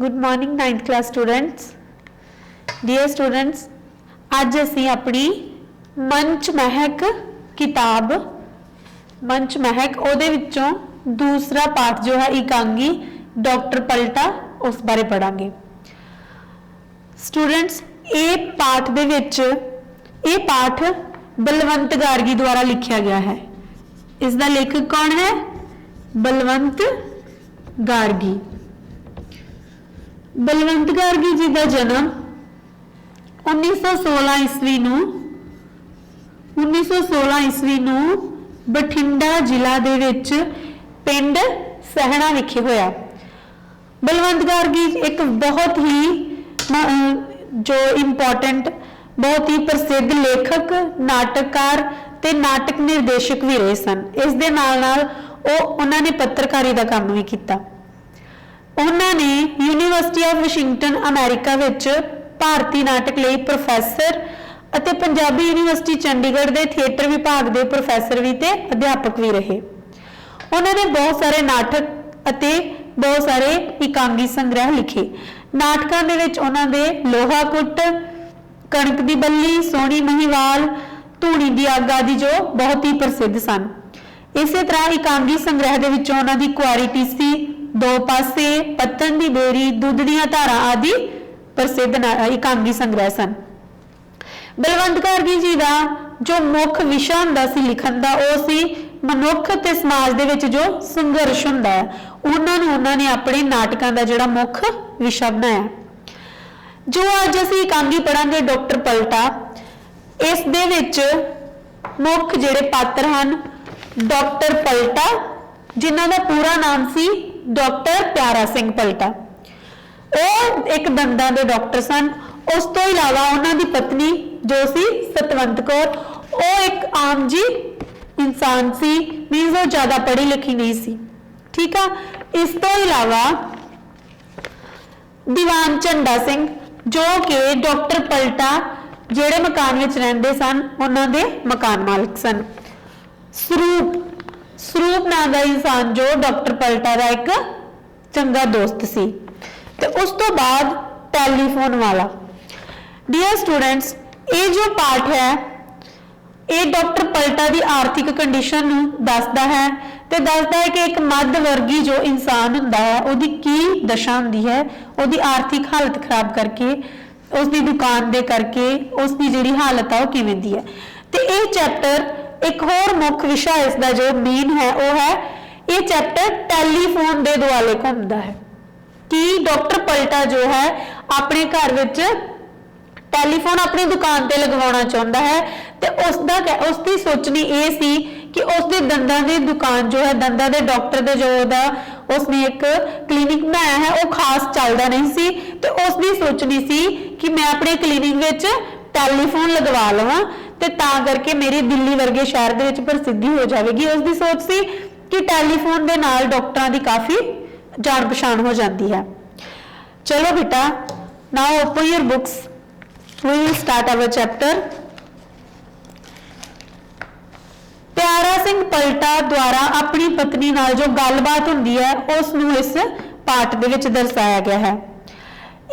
Good morning 9th class students. Dear students, अज असी अपनी मंच महक किताब मंच महक उहदे विचों दूसरा पाठ जो है एकांगी डॉक्टर पलटा उस बारे पढ़ांगे। स्टूडेंट्स, ये पाठ दे विच ये पाठ बलवंत गार्गी द्वारा लिखा गया है। इसका लेखक कौन है? बलवंत गार्गी। बलवंत गार्गी जी का जन्म 1916 ईस्वी नूं बठिंडा जिला दे विच पिंड सहना विखे होया। बलवंत गार्गी एक बहुत ही जो इंपॉर्टेंट बहुत ही प्रसिद्ध लेखक, नाटककार ते नाटक निर्देशक भी रहे सन। इस दे नाल नाल उन्होंने पत्रकारी का काम भी किया। उन्होंने यूनीवर्सिटी ऑफ वाशिंगटन अमेरिका विच भारती नाटक लई प्रोफैसर अते पंजाबी यूनीवर्सिटी चंडीगढ़ के थिएटर विभाग के प्रोफैसर भी ते अध्यापक भी रहे। उन्होंने बहुत सारे नाटक अते बहुत सारे एकांगी संग्रह लिखे। नाटकों दे विच उन्हां दे लोहा कुट, कणक दी बल्ली, सोहनी महिवाल, धूनी दी अग आदि जो बहुत ही प्रसिद्ध सन। इस तरह एकांगी संग्रह दे विचों उन्हां दी कुआरी टीसी, दो पासे, पत्तन दी बेरी, दुध दीआं धारां आदि प्रसिद्ध एकांगी संग्रह सन। बलवंत गार्गी जी का जो मुख विषय हुंदा सी लिखण दा ओ सी मनुख ते समाज दे विच जो संघर्ष हुंदा है उन्होंने अपने नाटकों का जिहड़ा मुख विषय बनाया। जो अज असीं एकांगी पढ़ांगे डॉक्टर पलटा, इस दे विच मुख जिहड़े पात्र हैं डॉक्टर पलटा, जिन्हां दा पूरा नाम सी डॉक्टर प्यारा सिंह पलटा। वो एक दंदां दे डॉक्टर सन। उस तो इलावा उन्हां दी पत्नी जो सी सतवंत कौर, वो एक आम जी इंसान सी, मीनस वो ज्यादा पढ़ी लिखी नहीं सी। ठीक है। इस तो इलावा दीवान झंडा सिंह जो कि डॉक्टर पलटा जिहड़े मकान विच रहिंदे सन उन्हां दे मकान मालिक सन। स्वरूप नाम का इंसान जो डॉक्टर पलटा का एक चंगा दोस्त सी। ते उस तो बाद टेलीफोन वाला। डियर स्टूडेंट्स, ये जो पाठ है ये डॉक्टर पलटा की आर्थिक कंडीशन दसदा है ते दसदा है कि एक मध्य वर्गी जो इंसान हुंदा है उसकी की दशा हुंदी है, उसकी आर्थिक हालत खराब करके उसकी दुकान दे करके उसकी जिहड़ी हालत है वो किवें दी है। ते ये चैप्टर एक होर मुख विषय इसका जो मेन है वो है ये चैप्टर टेलीफोन के दुआले घूमता है कि डॉक्टर पलटा जो है अपने घर विच टेलीफोन अपनी दुकान ते लगवाना चाहता है। तो उसकी सोचनी ये सी कि उसके दंदां की दुकान जो है दंदां के डॉक्टर दे जो उसने एक क्लीनिक बनाया है वो खास चलता नहीं सी। तो उसकी सोचनी सी कि मैं अपने क्लीनिक विच टेलीफोन लगवा लवां ते तां करके मेरी दिल्ली वर्गे शहर दे विच प्रसिद्धि हो जाएगी। उसकी सोच सी कि टेलीफोन के नाल डॉक्टरां की काफ़ी जान पछाण हो जाती है। चलो बेटा, now open your books, we will start our chapter। प्यारा सिंह पलटा द्वारा अपनी पत्नी नाल जो गलबात हुंदी है उसनूं इस पाठ दे विच दर्शाया गया है।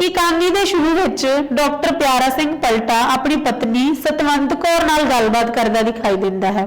एकांगी दे शुरू विच डॉक्टर प्यारा सिंह पलटा अपनी पत्नी सतवंत कौर नाल गलबात करदा दिखाई दिंदा है।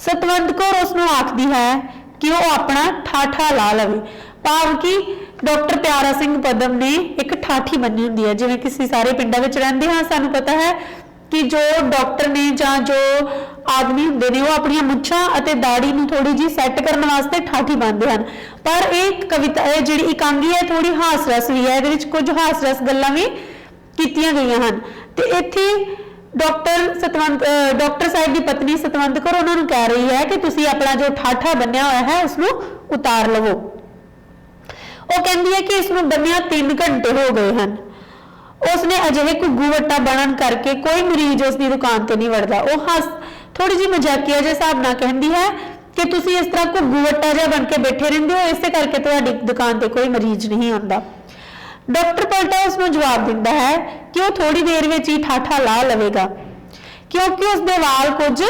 सतवंत कौर उसनूं आखदी है कि वो अपना ठाठा ला लवे, भाव कि डॉक्टर प्यारा सिंह पदम ने एक ठाठी बनी होंगी है। जिवें किसी सारे पिंडां विच रहिंदे हां, सानूं पता है कि जो डॉक्टर ने जां जो आदमी हुंदे ने वो अपनी मुछां अते दाढ़ी नूं थोड़ी जी सैट करने वास्ते ठाठी बांधते हैं। पर एक कविता जिहड़ी एकांगी है थोड़ी हास रस भी है, इहदे विच कुछ हास रस गल्लां भी कीतियां गईयां हन। ते इत्थे डॉक्टर साहिब की पत्नी सतवंत कौर उन्होंने कह रही है कि तुसीं अपना जो ठाठा बनिया हुआ है उसनूं उतार लवो। वो कहती है कि इसनूं बनिया 3 घंटे हो गए हैं। उसने अजिहे घुग्गू वट्टा बनन करके कोई मरीज उसकी दुकान पर नहीं वड़दा। वो हस थोड़ी जी मजाकिया जे हिसाब नाल कहती है कि तुसीं इस तरह घुग्गू वट्टा जिहा बन के बैठे रहिंदे हो, इस करके तुहाडी दुकान पर कोई मरीज नहीं आउंदा। डॉक्टर पलटा उसनूं जवाब दिंदा है कि वह थोड़ी देर में ही ठाठा ला लवेगा क्योंकि उसके वाल कुछ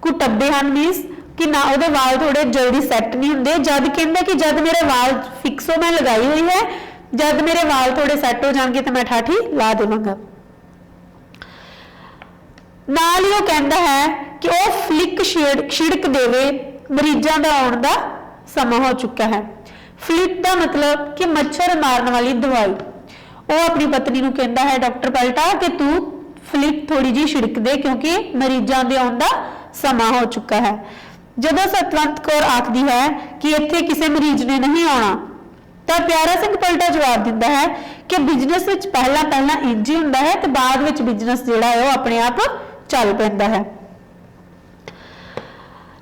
कुटब्बे हैं, मीनस कि ना वो वाल थोड़े जल्दी सैट नहीं होंगे। जद कहता कि जब मेरे वाल फिक्सो मैं लगाई हुई है जब मेरे वाल थोड़े सैट हो जाएंगे तो मैं ठाठी ला देवांगा। नाल ही वो कहता है कि वह फ्लिक छिड़क देवे, मरीजों का आने का समा हो चुका है। फ्लिक का मतलब कि मच्छर मारने वाली दवाई। वो अपनी पत्नी को कहता है डॉक्टर पलटा कि तू फ्लिक थोड़ी जी छिड़क दे क्योंकि मरीजों के आने का समा हो चुका है। जदों सतवंत कौर आखदी है कि इत्थे किसी मरीज ने नहीं आना तो प्यारा सिंह पलटा जवाब दिंदा है कि बिजनेस विच पहला पहला इंज ही हुंदा है ते बाद विच बिजनेस जिहड़ा है वो अपने आप चल पैंदा है।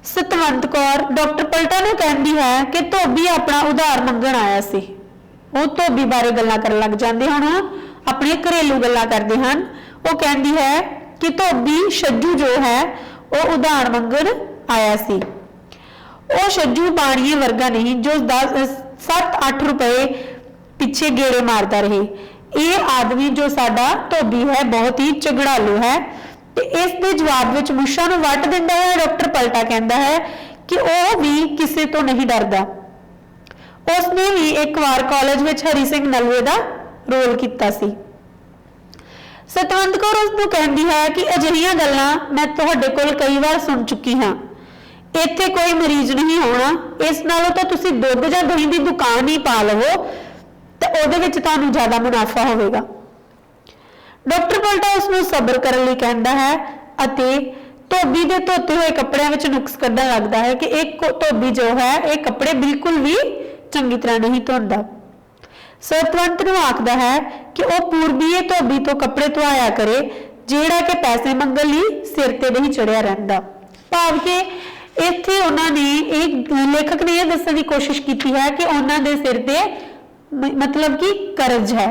सतवंत कौर डॉक्टर पलटा ने कहती है कि धोबी अपना उधार मंगण आया सी। वो धोबी बारे गल्लां करन लग जांदे हन, अपनी घरेलू गल्लां करदे हन। वो कहती है कि धोबी छज्जू जो है वो उधार मंगण आया सी। वो छज्जू बाणीए वर्गा नहीं जो 7-8 रुपए पिछे गेड़े मारता रहे। ये आदमी जो साडा धोबी है बहुत ही झगड़ालू है। इस दे जवाब विच मुछां नूं वट दिंदा है। डॉक्टर पलटा कहता है कि वह भी किसी तो नहीं डरदा। उसने भी एक बार कॉलेज में हरी सिंह नलवे का रोल किया सी। सतवंत कौर उसनूं कहती है कि अजिहियां गल्लां मैं तुहाडे कोल कई बार सुन चुकी हाँ। इत्थे कोई मरीज नहीं होना, इस नालों तो तुसीं दुध जां दही की दुकान ही पा लवो तो उहदे विच तुहानूं ज़्यादा मुनाफा होवेगा। डॉक्टर पलटा उसनूं सबर करने लई कहता है अते धोबी के धोते हुए कपड़िਆਂ विच नुक्स कढ़न लगता है कि एक धोबी जो है एक कपड़े बिल्कुल भी चंगी तरह नहीं धोंदा। सतवंत नूं आखदा है कि वह पूर्बीए धोबी तो कपड़े धोआया करे जिहड़ा कि पैसे मंगण लई सिर ते नहीं चढ़िया रहिंदा। भाव कि इत्थे उन्होंने एक लेखक ने यह दस्सण की कोशिश की है कि उन्होंने दे सिर ते मतलब कि कर्ज है,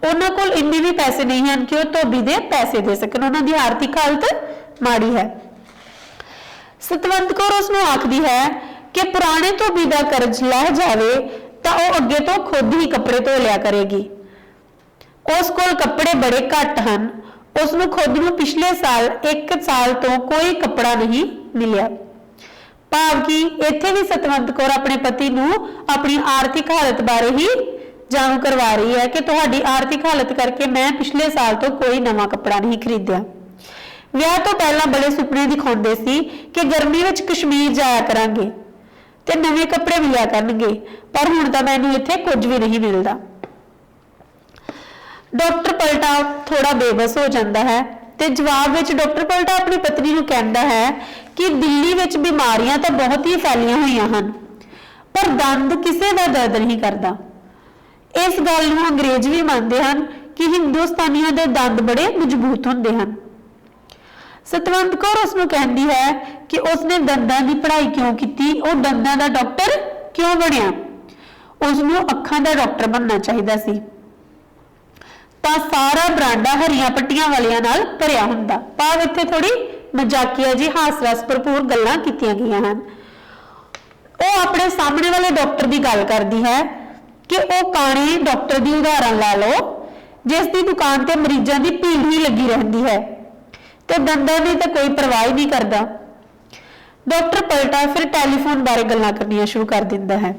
उन्होंने कोल इन्ने भी पैसे नहीं हैं कि वह धोबी दे पैसे दे सकन, उन्होंने आर्थिक हालत माड़ी है। सतवंत कौर उसनूं आखदी है कि पुराने धोबी का कर्ज लह जाए तो वह अगे तो खुद ही कपड़े धो लिया करेगी। उस कोल कपड़े बड़े घट हैं, उसनूं खुद नूं पिछले साल 1 साल तो कोई कपड़ा नहीं मिलिया। भाव कि इत्थे भी सतवंत कौर अपने पति नूं अपनी आर्थिक हालत बारे ही जाणू करवा रही है कि तुहाडी आर्थिक हालत करके मैं पिछले साल तो कोई नवा कपड़ा नहीं खरीदिया। विआह तो पहला बड़े सुपने दिखाउंदे सी कि गर्मी विच कश्मीर जाया करांगे ते नवे कपड़े मिलिया करनगे, पर हुण तां मैनूं इत्थे कुछ भी नहीं मिलदा। डॉक्टर पलटा थोड़ा बेबस हो जाता है ते जवाब विच डॉक्टर पलटा अपनी पत्नी नूं कहंदा है कि दिल्ली विच बीमारियां तो बहुत ही फैलियां होईयां हन पर दंद किसी का दर्द नहीं करता। इस गल नूं अंग्रेज भी मानते हैं कि हिंदुस्तानियों के दंद बड़े मजबूत होंदे हन। सतवंत कौर उसनूं कहती है कि उसने दंदां की पढ़ाई क्यों की, वो दंदां का डॉक्टर क्यों बनिया, उसनूं अखां का डॉक्टर बनना चाहिए सी। तां सारा बरांडा हरियां पट्टियां वालियां नाल भरिया हुंदा। भाव इत्थे थोड़ी मजाकिया जी हास रस भरपूर गल्लां कीतियां गईयां हन। वो अपने सामने वाले डॉक्टर की गल करती है कि वह काणे डॉक्टर की उदाहरण ला लो जिसकी दुकान ते मरीजों की भीड़ ही लगी रहती है तो दंदां की तो कोई परवाह ही नहीं करता। डॉक्टर पलटा फिर टेलीफोन बारे गल्लां करनियां शुरू कर दिंदा है।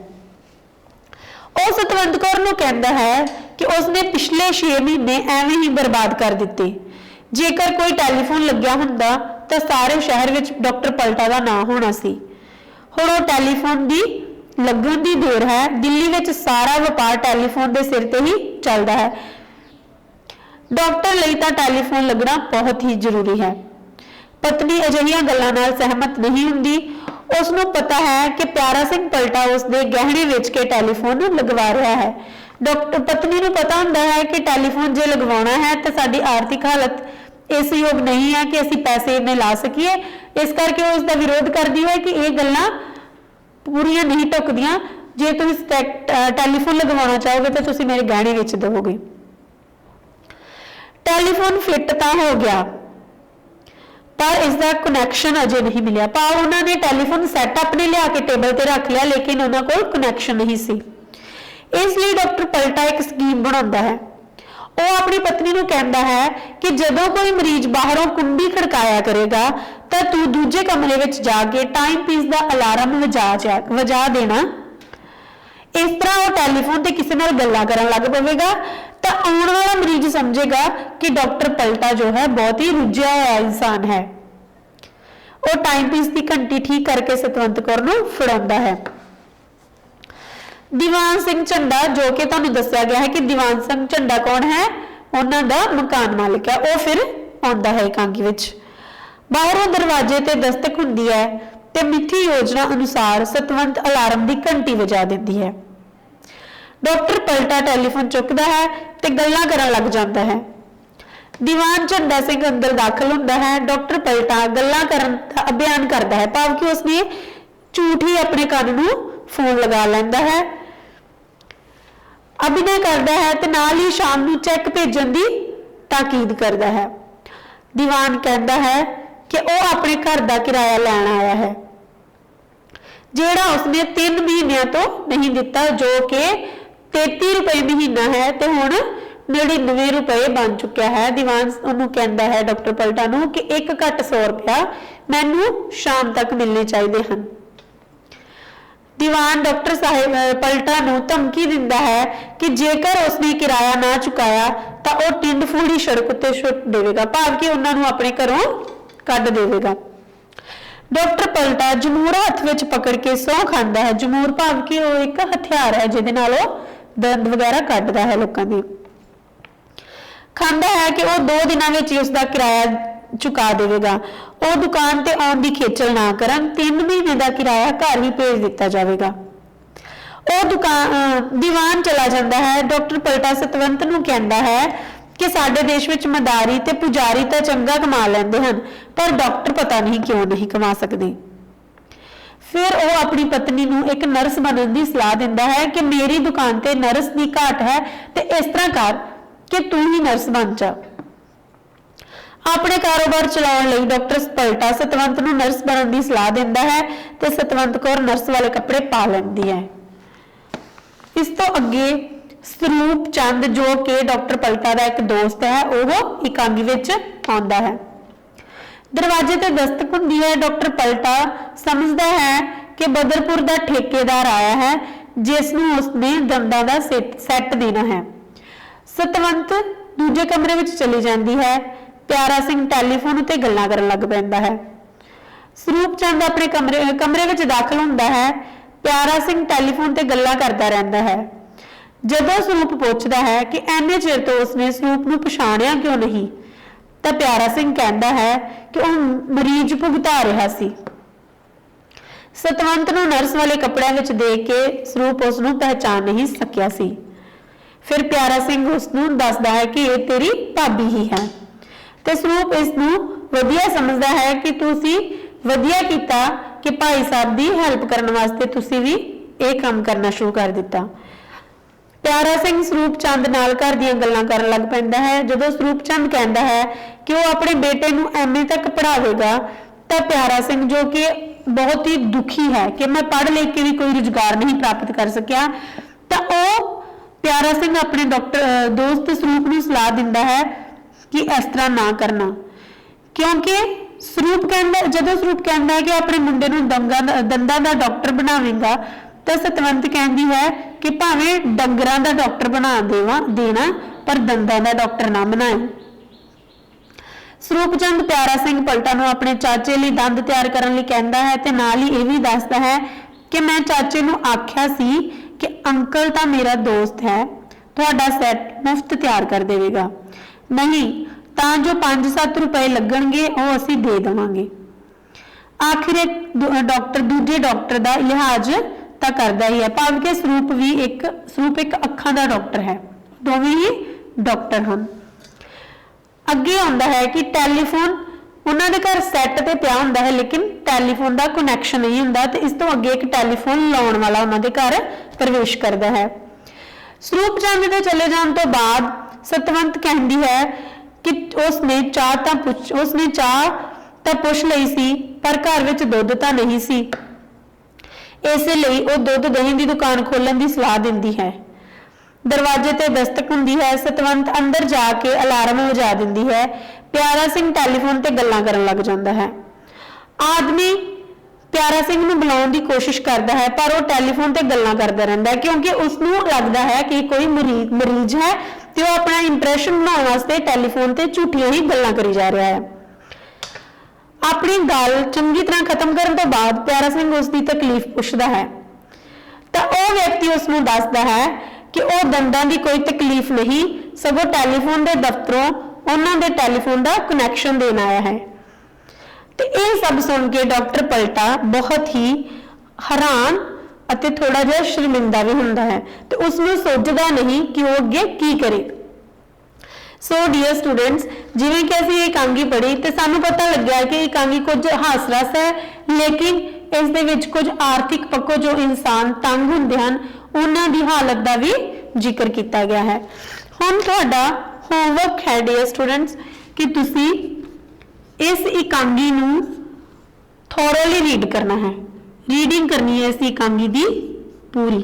वह सतवंत कौर नूं कहंदा है कि उसने पिछले 6 महीने एवें ही बर्बाद कर दिते। जेकर कोई टेलीफोन लग्या हुंदा तो सारे शहर विच डॉक्टर पलटा का नाम होना सी। हुण वो टेलीफोन की लगन की देर है, दिल्ली विच सारा व्यापार टेलीफोन के सिर ते ही चलता है। डॉक्टर लई तां टेलीफोन लगना बहुत ही जरूरी है। पत्नी अजिहियां गल्लां नाल सहमत नहीं हुंदी। उसनूं पता है कि प्यारा सिंह पलटा उसके गहने वेच के टेलीफोन लगवा रहा है। डॉक्टर पत्नी नूं पता हुंदा है कि टेलीफोन जे लगवाना है तो साडी आर्थिक हालत इस योग नहीं है कि असीं पैसे इन्ने ला सकीए, इस करके वो उसका विरोध करती है कि ये गल्लां पूरियां नहीं ढुकदियां। जे तुम टेलीफोन लगवाना चाहोगे तो तुसीं मेरे गहने बेच दोगे। टेलीफोन फिट तो हो गया पर इसका कनैक्शन अजे नहीं मिलिया। भाव उन्होंने टेलीफोन सैट अपने लिया के टेबल पर रख लिया लेकिन उन्होंने कोल कनैक्शन नहीं सी। इसलिए डॉक्टर पलटा एक स्कीम बनाता है। वो अपनी पत्नी को कहता है कि जदों कोई मरीज बाहरों कुंडी खड़काया करेगा तो तू दूजे कमरे में जाके टाइम पीस का अलार्म वजा देना। इस तरह वो टैलीफोन ते किसी नाल गल्लां करन लग पवेगा तो आने वाला मरीज समझेगा कि डॉक्टर पलटा जो है बहुत ही रुझिया हुआ इंसान है। वो टाइम पीस की घंटी ठीक करके सतवंत कौर नूं फड़ाउंदा है। दीवान सिंह झंडा जो कि तुहानूं दस्सिया गया है कि दीवान सिंह झंडा कौन है, उन्हां दा मकान मालिक है। वो फिर आउंदा है एकांगी विच। बाहरों दरवाजे ते दस्तक हुंदी है ते मिथी योजना अनुसार सतवंत अलार्म की घंटी वजा दिंदी है। डॉक्टर पलटा टैलीफोन चुकदा है ते गल्लां करन लग जांदा है। दीवान झंडा सिंह अंदर दाखिल हुंदा है। डॉक्टर पलटा गल्लां करन दा अभियान करदा है, भाव कि उसने झूठ ही अपने कान नूं फोन लगा लैंदा है, अभिनय करता है ते नाल ही शाम नूं चैक भेजण दी ताकीद करता है। दीवान कहता है कि वह अपने घर का किराया लैण आया है जिहड़ा उसने 3 महीनों तो नहीं दिता, जो कि 33 रुपए महीना है तो हुण 99 रुपए बन चुका है। दीवान उन्होंने कहता है डॉक्टर पलटा नूं कि एक घट 100 रुपया मैनू शाम तक मिलने चाहिए हैं। दीवान डॉक्टर साहिब पलटा नूं धमकी दिंदा है कि जेकर उसने किराया ना चुकाया तो वह टिंड फूड़ी सड़क उत्ते सुट देवेगा, भाव कि उन्होंने अपने घरों कढ देवेगा। डॉक्टर पलटा जमूर हथ विच पकड़ के सौं खांदा है। जमूर भाव कि वह एक हथियार है जिहदे नाल वह दंद वगैरह कढदा है लोकां दी। खांदा है कि वह 2 दिनों में ही उसका किराया चुका देगा। वह दुकान ते आउण दी खेचल ना करन, 3 महीने का किराया घर ही भेज दिता जाएगा। वह दीवान चला जाता है। डॉक्टर पलटा सतवंत नूं कहता है कि साडे देश विच मदारी ते पुजारी तो चंगा कमा लैंदे हन, पर डॉक्टर पता नहीं क्यों नहीं कमा सकते। फिर वह अपनी पत्नी नूं एक नर्स बनने की सलाह दिंदा है कि मेरी दुकान ते नर्स की घाट है तो इस तरह कर कि तू ही नर्स बन जा। अपने कारोबार चलाउण लई डॉक्टर पलटा सतवंत नूं नर्स बनने की सलाह दिंदा है तो सतवंत कौर नर्स वाले कपड़े पा लैंदी है। इस तो अगे स्वरूप चंद जो कि डॉक्टर पलटा का एक दोस्त है वह एकांगी विच आउंदा है। दरवाजे ते दस्तक हुंदी है। डॉक्टर पलटा समझदा है कि बदरपुर का ठेकेदार आया है जिसनूं उसने दंदां दा सैट देना है। सतवंत दूजे कमरे विच चली जाती है। प्यारा सिंह टैलीफोन उत्ते गल्लां करन लग पैंदा है। स्वरूप चंद अपने कमरे विच दाखिल हुंदा है। प्यारा सिंह टैलीफोन ते गल्लां करदा रहिंदा है। जदों स्वरूप पुछदा है कि इन्ने चिर तो उसने स्वरूप नूं पछाणिया क्यों नहीं, तो प्यारा सिंह कहता है कि वह मरीज भुगता रहा सी। सतवंत नूं नर्स वाले कपड़िਆਂ विच देख के स्वरूप उसनूं पहचान नहीं सकिया सी। फिर प्यारा सिंह उसनूं दसदा है कि यह तेरी भाभी ही है, तो स्वरूप इसनूं वधिया समझदा है कि तुसी वधिया कीता कि भाई साहब की हेल्प करने वास्ते तुसी भी यह काम करना शुरू कर दिता। प्यारा सिंह स्वरूप चंद नाल घर दीयां गल्लां करन लग पैंदा है। जदों स्वरूप चंद कहता है कि वह अपने बेटे नूं MA तक पढ़ावेगा, तो प्यारा सिंह जो कि बहुत ही दुखी है कि मैं पढ़ लिख के भी कोई रोजगार नहीं प्राप्त कर सकिया, तो वह प्यारा सिंह अपने दोस्त स्वरूप नूं सलाह दिंदा है कि इस तरह ना करना, क्योंकि जदों स्वरूप कहता है कि अपने मुंडे नूं दंदां दा डॉक्टर बनावेगा, तो सतवंत कहती है कि भावें डंगरां दा डॉक्टर बना देना पर दंदां दा डॉक्टर ना बनाए। स्वरूप चंद प्यारा सिंह पलटा नूं अपने चाचे लिए दंद तैयार करने लई कहता है ते नाल ही यह भी दसदा है कि मैं चाचे नूं आख्या सी कि अंकल तां मेरा दोस्त है, तुहाडा सैट मुफ्त तैयार कर देवेगा, नहीं तां जो 5-7 रुपए लगणगे वो असीं दे देवांगे। आखिर डॉक्टर दूजे डॉक्टर का लिहाज तो करता ही है, भाव के स्वरूप एक अखां का डॉक्टर है, दोवें ही डॉक्टर हैं। अगे आउंदा है कि टैलीफोन उन्होंने घर सैट ते पिया हुंदा है लेकिन टैलीफोन का कनैक्शन नहीं हुंदा, तो इस तो अगे एक टैलीफोन लाउण वाला उन्होंने घर प्रवेश करता है। स्वरूप चंद के चले जाने तो बाद सतवंत कहती है कि उसने चाह तो पुछ लई सी पर घर विच दुध तो नहीं सी, इसलिए वह दुध दही की दुकान खोलने की सलाह दिंदी है। दरवाजे ते दस्तक हुंदी है। सतवंत अंदर जाके अलार्म वजा दिंदी है। प्यारा सिंह टैलीफोन ते गल्लां करन लग जांदा है। आदमी ਪਿਆਰਾ ਸਿੰਘ ਨੂੰ ਬੁਲਾਉਣ ਦੀ ਕੋਸ਼ਿਸ਼ ਕਰਦਾ ਹੈ ਪਰ ਉਹ ਟੈਲੀਫੋਨ ਤੇ ਗੱਲਾਂ ਕਰਦਾ ਰਹਿੰਦਾ ਹੈ ਕਿਉਂਕਿ ਉਸ ਨੂੰ ਲੱਗਦਾ ਹੈ ਕਿ ਕੋਈ ਮਰੀਜ਼ ਹੈ ਤੇ ਉਹ ਆਪਣਾ ਇੰਪ੍ਰੈਸ਼ਨ ਬਣਾਉਣ ਵਾਸਤੇ ਟੈਲੀਫੋਨ ਤੇ ਝੂਠੀਆਂ ਹੀ ਗੱਲਾਂ ਕਰੀ ਜਾ ਰਿਹਾ ਹੈ। ਆਪਣੀ ਗੱਲ ਚੰਗੀ ਤਰ੍ਹਾਂ ਖਤਮ ਕਰਨ ਤੋਂ ਬਾਅਦ ਪਿਆਰਾ ਸਿੰਘ ਉਸ ਦੀ ਤਕਲੀਫ ਪੁੱਛਦਾ ਹੈ ਤਾਂ ਉਹ ਵਿਅਕਤੀ ਉਸ ਨੂੰ ਦੱਸਦਾ ਹੈ ਕਿ ਉਹ ਦੰਦਾਂ ਦੀ ਕੋਈ ਤਕਲੀਫ ਨਹੀਂ ਸਗੋਂ ਟੈਲੀਫੋਨ ਦੇ ਦਫ਼ਤਰੋਂ ਉਹਨਾਂ ਦੇ ਟੈਲੀਫੋਨ ਦਾ ਕਨੈਕਸ਼ਨ ਦੇਣ ਆਇਆ ਹੈ। ਤੇ ਇਹ ਸਭ ਸੁਣ ਕੇ ਡਾਕਟਰ ਪਲਟਾ ਬਹੁਤ ਹੀ ਹੈਰਾਨ ਅਤੇ ਥੋੜਾ ਜਿਹਾ ਸ਼ਰਮਿੰਦਾ ਵੀ ਹੁੰਦਾ ਹੈ ਤੇ ਉਸ ਨੂੰ ਸੋਚਦਾ ਨਹੀਂ ਕਿ ਉਹ ਅੱਗੇ ਕੀ ਕਰੇ। ਸੋ ਡੀਅਰ ਸਟੂਡੈਂਟਸ, ਜਿਵੇਂ ਕਿ ਅਸੀਂ ਇਕਾਂਗੀ ਪੜ੍ਹੀ ਤੇ ਸਾਨੂੰ ਪਤਾ ਲੱਗਿਆ ਕਿ ਇਕਾਂਗੀ ਕੁਝ ਹਾਸ-ਰਸ ਹੈ ਲੇਕਿਨ ਇਸ ਦੇ ਵਿੱਚ ਕੁਝ ਆਰਥਿਕ ਪੱਖੋਂ ਜੋ ਇਨਸਾਨ ਤੰਗ ਹੁੰਦੇ ਹਨ ਉਹਨਾਂ ਦੀ ਹਾਲਤ ਦਾ ਵੀ ਜ਼ਿਕਰ ਕੀਤਾ ਗਿਆ ਹੈ। ਹੁਣ ਤੁਹਾਡਾ ਹੋਮਵਰਕ ਹੈ ਡੀਅਰ ਸਟੂਡੈਂਟਸ ਕਿ ਤੁਸੀਂ ਇਸ ਇਕਾਂਗੀ ਨੂੰ ਥੋਰੋਲੀ ਰੀਡ ਕਰਨਾ ਹੈ। ਰੀਡਿੰਗ ਕਰਨੀ ਹੈ ਇਸ ਇਕਾਂਗੀ ਦੀ ਪੂਰੀ,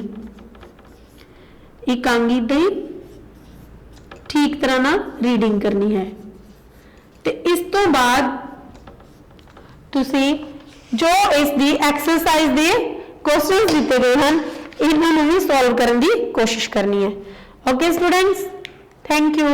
ਇਕਾਂਗੀ ਦੀ ठीक तरह ना रीडिंग करनी है ते इस तो बाद तुसी जो इस दी एक्सरसाइज दे क्वेश्चंस दिते गए हैं इन्हां नूं भी सॉल्व करने की कोशिश करनी है। Okay students, thank you.